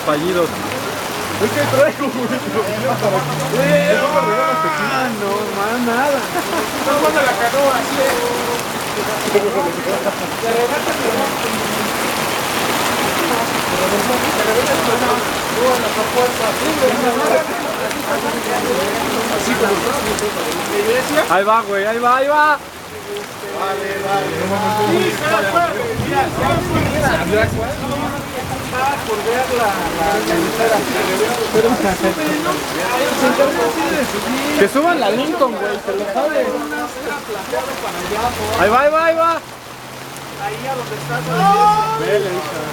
fallidos. Es que traigo, güey. No, más nada. No manda la canoa, así es. Ahí va, güey, ahí va, ahí va. Por ver la Que suban la Lincoln, güey, se lo sabe. Ahí va, ahí va, ahí va. ahí a donde estás. Vele, hija.